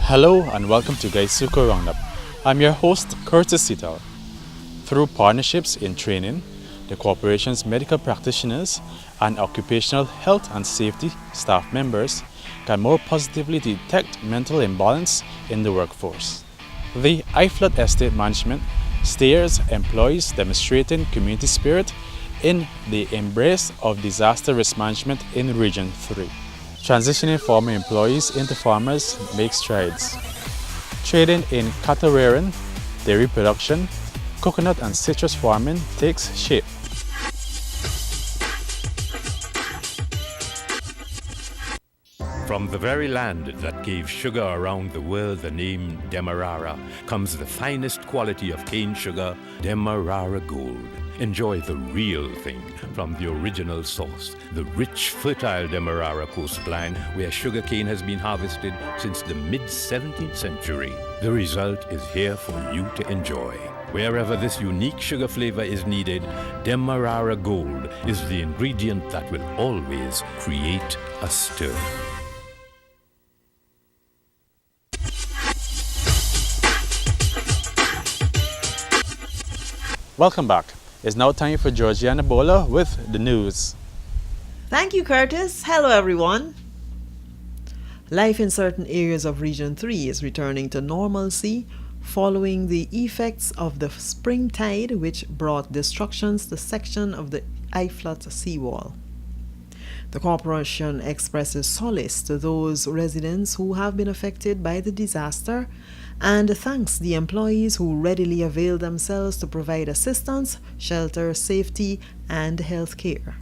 Hello and welcome to GuySuCo Roundup. I'm your host, Curtis Sital. Through partnerships in training, the corporation's medical practitioners and occupational health and safety staff members can more positively detect mental imbalance in the workforce. The iFlood Estate Management steers employees demonstrating community spirit in the embrace of disaster risk management in Region 3. Transitioning former employees into farmers makes strides. Trading in cattle rearing, dairy production, coconut and citrus farming takes shape. From the very land that gave sugar around the world the name Demerara comes the finest quality of cane sugar, Demerara Gold. Enjoy the real thing from the original source, the rich, fertile Demerara coastline where sugarcane has been harvested since the mid-17th century. The result is here for you to enjoy. Wherever this unique sugar flavor is needed, Demerara Gold is the ingredient that will always create a stir. Welcome back. It's now time for Georgiana Bola with the news. Thank you, Curtis. Hello, everyone. Life in certain areas of Region 3 is returning to normalcy following the effects of the spring tide, which brought destructions to section of the iFlood seawall. The corporation expresses solace to those residents who have been affected by the disaster and thanks the employees who readily availed themselves to provide assistance, shelter, safety, and health care.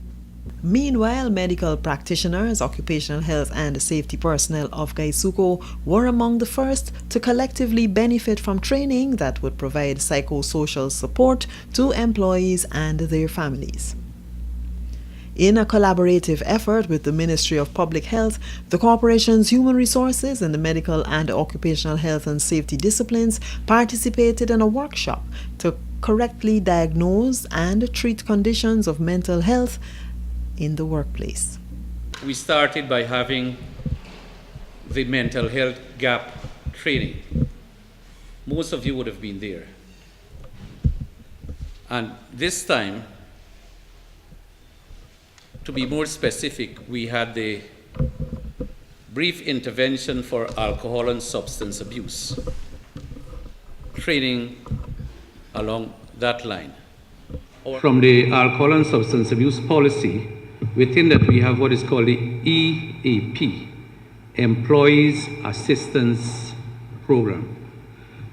Meanwhile, medical practitioners, occupational health and safety personnel of GuySuCo were among the first to collectively benefit from training that would provide psychosocial support to employees and their families. In a collaborative effort with the Ministry of Public Health, the corporation's human resources in the medical and occupational health and safety disciplines participated in a workshop to correctly diagnose and treat conditions of mental health in the workplace. We started by having the mental health gap training. Most of you would have been there. And this time, to be more specific, we had the brief intervention for alcohol and substance abuse, training along that line. From the alcohol and substance abuse policy, within that we have what is called the EAP, Employees Assistance Program.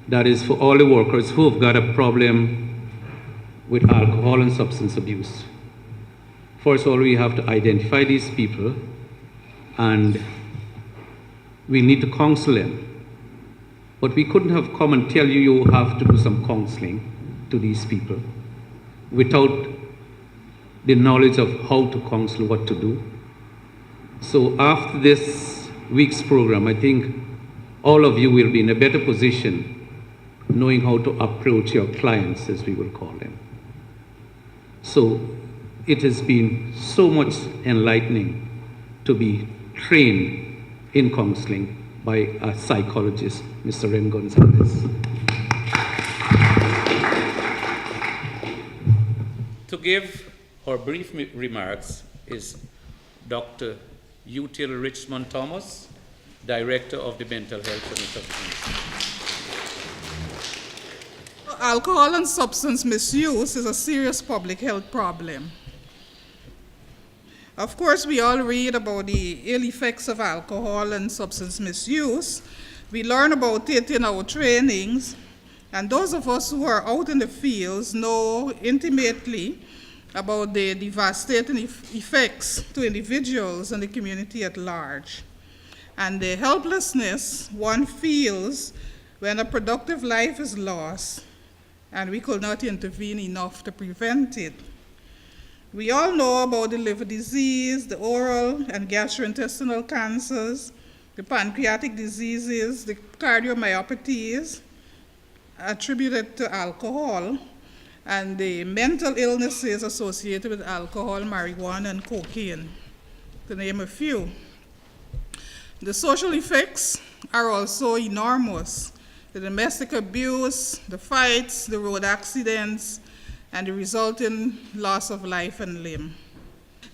That is for all the workers who have got a problem with alcohol and substance abuse. First of all, we have to identify these people and we need to counsel them. But we couldn't have come and tell you you have to do some counseling to these people without the knowledge of how to counsel, what to do. So after this week's program, I think all of you will be in a better position knowing how to approach your clients, as we will call them. So it has been so much enlightening to be trained in counseling by a psychologist, Mr. Ren Gonzalez. To give her brief remarks is Dr. Util Richmond Thomas, Director of the Mental Health Unit of the Ministry. Alcohol and substance misuse is a serious public health problem. Of course, we all read about the ill effects of alcohol and substance misuse. We learn about it in our trainings, and those of us who are out in the fields know intimately about the devastating effects to individuals and the community at large, and the helplessness one feels when a productive life is lost and we could not intervene enough to prevent it. We all know about the liver disease, the oral and gastrointestinal cancers, the pancreatic diseases, the cardiomyopathies attributed to alcohol, and the mental illnesses associated with alcohol, marijuana, and cocaine, to name a few. The social effects are also enormous. The domestic abuse, the fights, the road accidents, and the resulting loss of life and limb.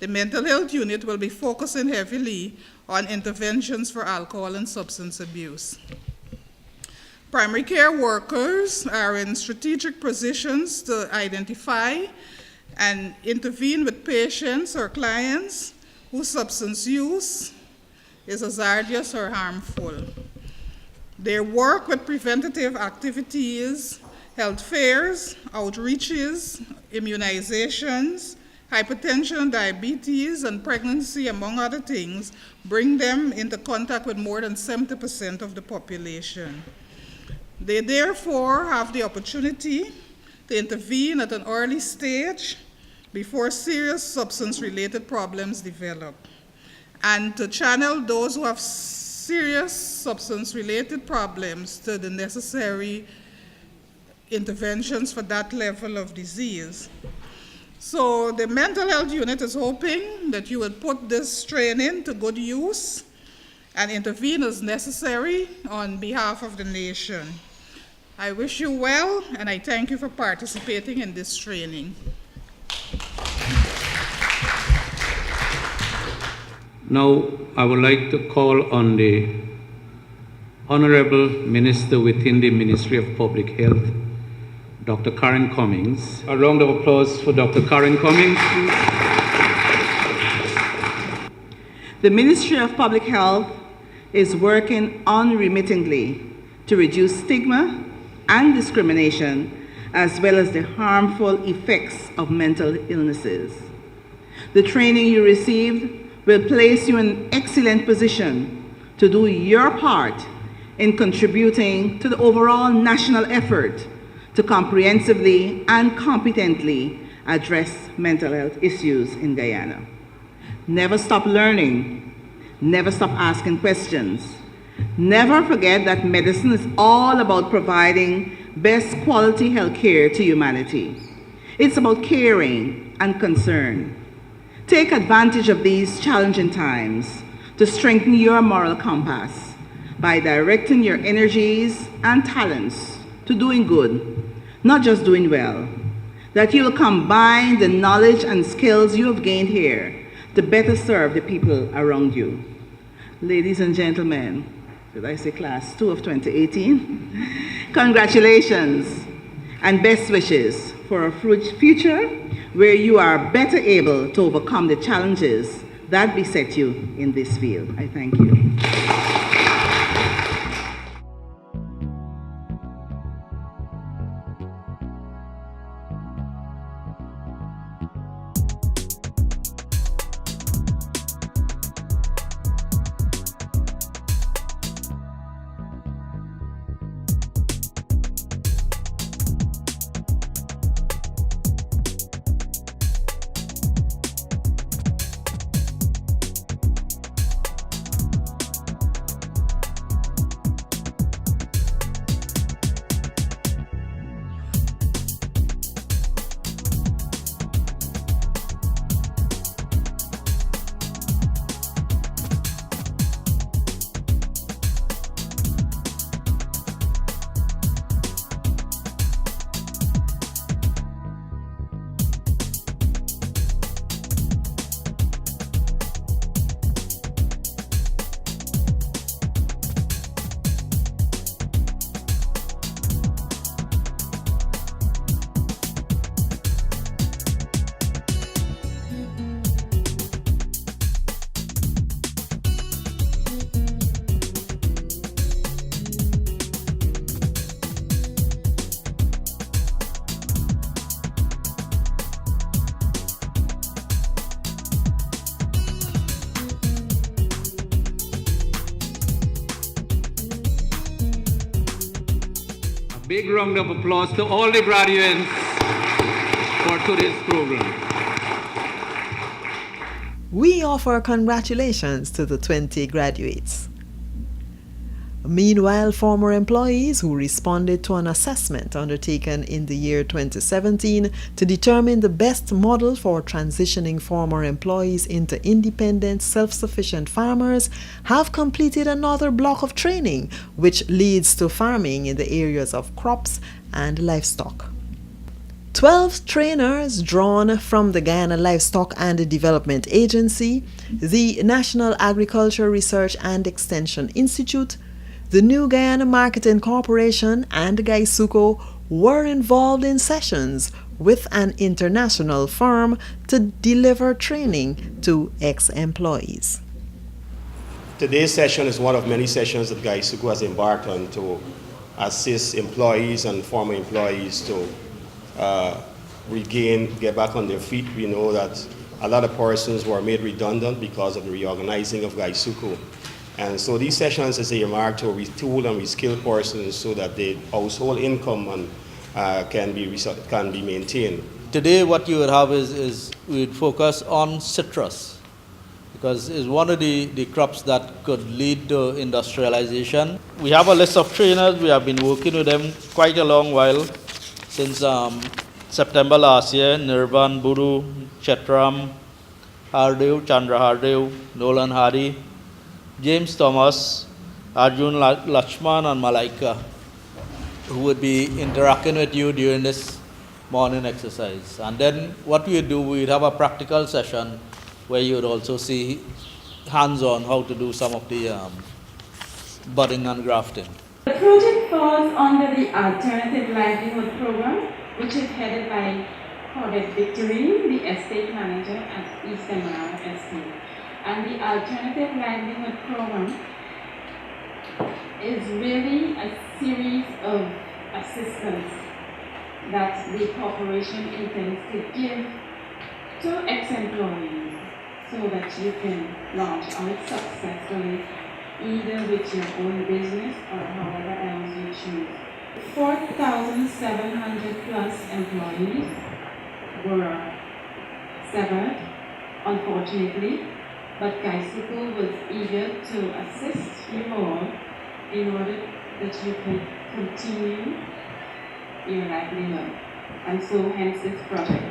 The mental health unit will be focusing heavily on interventions for alcohol and substance abuse. Primary care workers are in strategic positions to identify and intervene with patients or clients whose substance use is hazardous or harmful. They work with preventative activities, health fairs, outreaches, immunizations, hypertension, diabetes, and pregnancy, among other things, bring them into contact with more than 70% of the population. They therefore have the opportunity to intervene at an early stage before serious substance-related problems develop, and to channel those who have serious substance-related problems to the necessary interventions for that level of disease. So the mental health unit is hoping that you will put this training to good use and intervene as necessary on behalf of the nation. I wish you well, and I thank you for participating in this training. Now, I would like to call on the Honorable Minister within the Ministry of Public Health, Dr. Karen Cummings. A round of applause for Dr. Karen Cummings, please. The Ministry of Public Health is working unremittingly to reduce stigma and discrimination, as well as the harmful effects of mental illnesses. The training you received will place you in an excellent position to do your part in contributing to the overall national effort to comprehensively and competently address mental health issues in Guyana. Never stop learning. Never stop asking questions. Never forget that medicine is all about providing best quality health care to humanity. It's about caring and concern. Take advantage of these challenging times to strengthen your moral compass by directing your energies and talents to doing good, not just doing well. That you'll combine the knowledge and skills you have gained here to better serve the people around you. Ladies and gentlemen, did I say class 2 of 2018? Congratulations and best wishes for a future where you are better able to overcome the challenges that beset you in this field. I thank you. Big round of applause to all the graduates for today's program. We offer congratulations to the 20 graduates. Meanwhile, former employees who responded to an assessment undertaken in the year 2017 to determine the best model for transitioning former employees into independent, self-sufficient farmers have completed another block of training, which leads to farming in the areas of crops and livestock. 12 trainers drawn from the Guyana Livestock and Development Agency, the National Agriculture Research and Extension Institute, the New Guyana Marketing Corporation, and GuySuCo were involved in sessions with an international firm to deliver training to ex-employees. Today's session is one of many sessions that GuySuCo has embarked on to assist employees and former employees to get back on their feet. We know that a lot of persons were made redundant because of the reorganizing of GuySuCo. And so these sessions is earmarked to retool and reskill persons so that their household income can be maintained. Today what you would have is we'd focus on citrus, because it's one of the crops that could lead to industrialization. We have a list of trainers. We have been working with them quite a long while, since September last year. Nirvan Buru, Chetram Hardev, Chandra Hardev, Nolan Hardy, James Thomas, Arjun Lakshman, and Malaika, who would be interacting with you during this morning exercise. And then what we would do, we'd have a practical session where you would also see hands-on how to do some of the budding and grafting. The project falls under the Alternative Livelihood Program, which is headed by Claudette Victorine, the estate manager at East Demerara Estate. And the Alternative Livelihood Program is really a series of assistance that the corporation intends to give to ex-employees so that you can launch out successfully, either with your own business or however else you choose. 4,700 plus employees were severed, unfortunately, but GuySuCo was eager to assist you all in order that you can continue your livelihood, and so hence this project.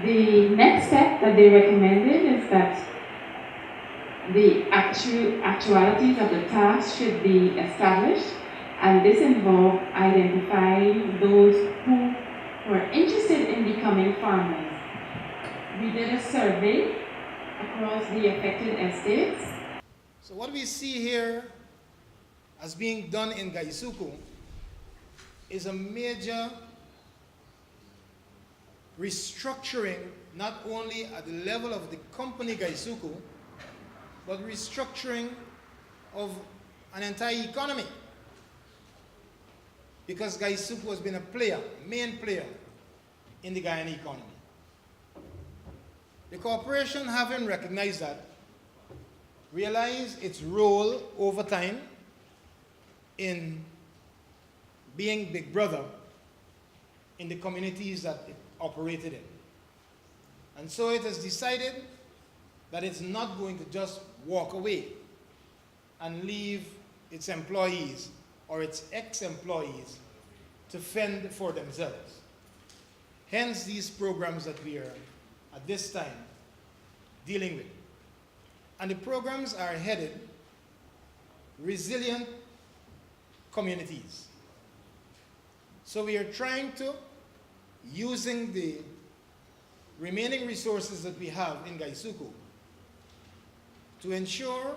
The next step that they recommended is that the actualities of the task should be established, and this involved identifying those who were interested in becoming farmers. We did a survey across the affected estates. So what we see here as being done in GuySuCo is a major restructuring, not only at the level of the company GuySuCo, but restructuring of an entire economy. Because GuySuCo has been a player, main player in the Guyana economy. The corporation, having recognized that, realized its role over time in being big brother in the communities that it operated in. And so it has decided that it's not going to just walk away and leave its employees or its ex-employees to fend for themselves. Hence these programs that we are at this time dealing with. And the programs are headed resilient communities. So we are trying to, using the remaining resources that we have in GuySuCo, to ensure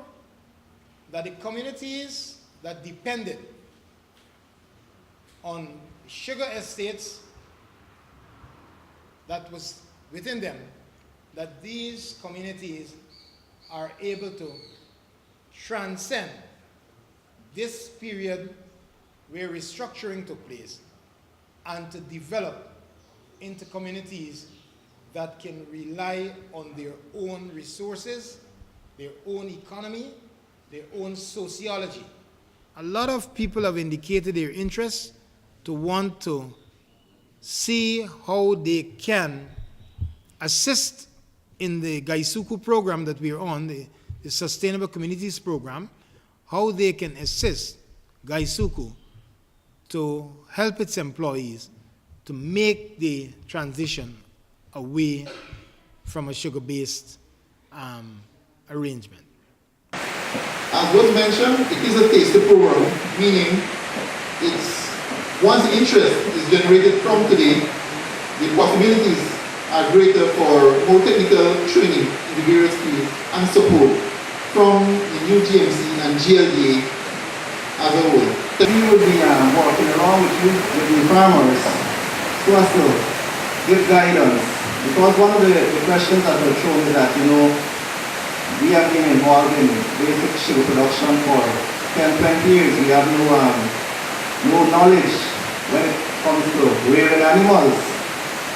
that the communities that depended on sugar estates that was within them, that these communities are able to transcend this period where restructuring took place and to develop into communities that can rely on their own resources, their own economy, their own sociology. A lot of people have indicated their interest to want to see how they can assist in the GuySuCo program that we are on, the Sustainable Communities program, how they can assist GuySuCo to help its employees to make the transition away from a sugar-based arrangement. As was mentioned, it is a taster program, meaning it's once the interest is generated from today, the possibilities are greater for more technical training in the various fields and support from the new GMC and GLDA as a whole. We will be working along with the farmers so as to give guidance, because one of the questions that were thrown is that, we have been involved in basic sugar production for 10, 20 years. We have no knowledge when it comes to rearing animals.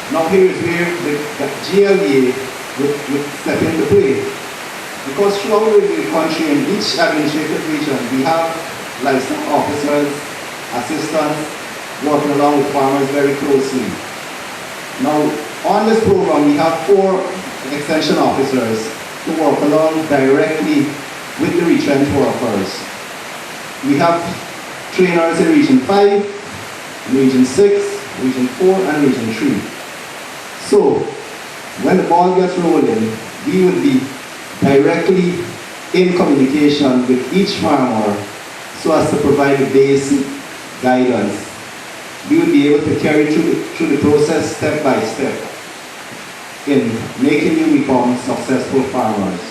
Now here is where the GLDA would step into play. Because throughout the country, in each administrative region, we have livestock officers, assistants, working along with farmers very closely. Now, on this program, we have 4 extension officers to work along directly with the retrenched workers. We have trainers in Region 5, Region 6, Region 4, and Region 3. So, when the ball gets rolling, we will be directly in communication with each farmer so as to provide the basic guidance. We will be able to carry through the process step by step in making you become successful farmers.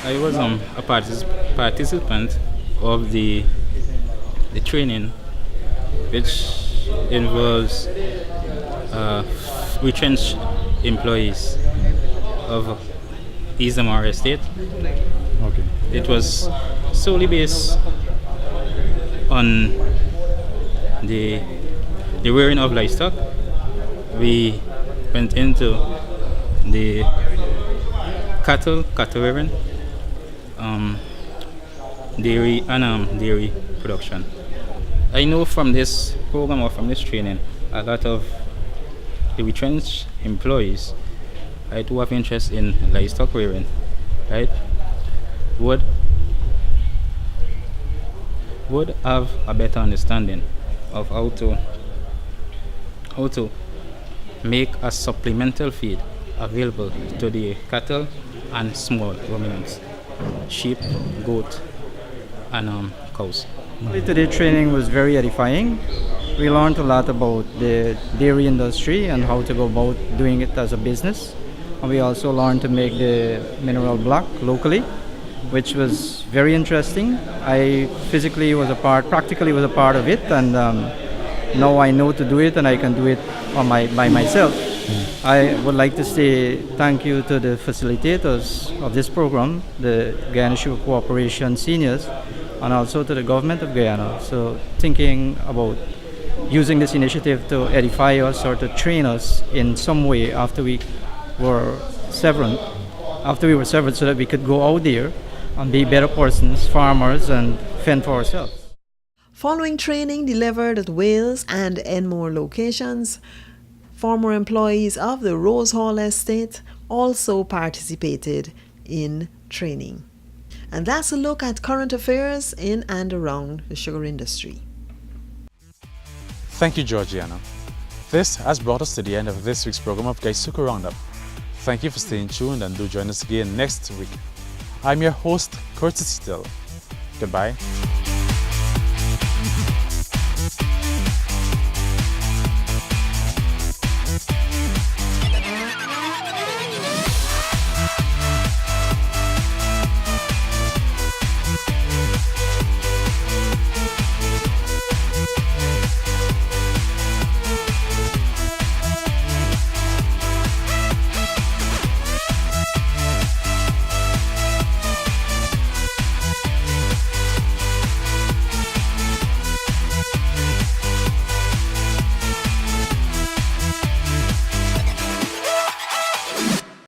I was a participant of the training, which involves retrenched employees of Islamar Estate. Okay. It was solely based on the rearing of livestock. We went into the cattle rearing, dairy and dairy production. I know from this program or from this training, a lot of the retrenched employees, right, who have interest in livestock rearing, right, would have a better understanding of how to make a supplemental feed available to the cattle and small ruminants, sheep, goat, and cows. Today's training was very edifying. We learned a lot about the dairy industry and how to go about doing it as a business. And we also learned to make the mineral block locally, which was very interesting. I practically was a part of it, and now I know to do it and I can do it by myself. I would like to say thank you to the facilitators of this program, the Guyana Sugar Corporation seniors, and also to the government of Guyana. So thinking about using this initiative to edify us or to train us in some way after we were severed, so that we could go out there and be better persons, farmers, and fend for ourselves. Following training delivered at Wales and Enmore locations, former employees of the Rose Hall Estate also participated in training. And that's a look at current affairs in and around the sugar industry. Thank you, Georgiana. This has brought us to the end of this week's program of GuySuCo Roundup. Thank you for staying tuned, and do join us again next week. I'm your host, Curtis Still. Goodbye.